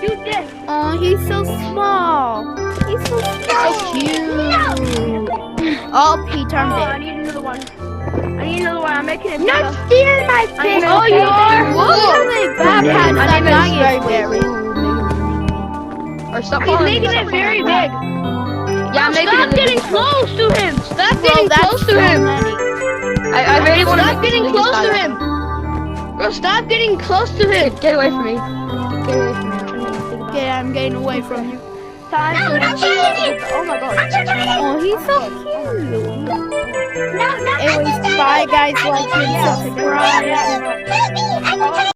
Shoot this. Oh, he's so small. He's so small. So cute. Oh, he Oh, turned I it. need another one. I need another one. I'm making it Not bigger. stealing my fish. Oh, you are? Look at the backpack My that name guy is is Very wearing. Or stop He's calling making me. it very big. Yeah, I'm making Stop it getting big. close to him. Stop Bro, getting that's close so to him. many. I really want to Stop getting close to him. Bro, stop getting close to him. Get away from me. Get away from me. I'm trying to think about Okay, I'm getting away from you. Time No, to not cheating. Oh my god. Oh, he's so cute. No, Anyways, bye guys, like and subscribe. Let me.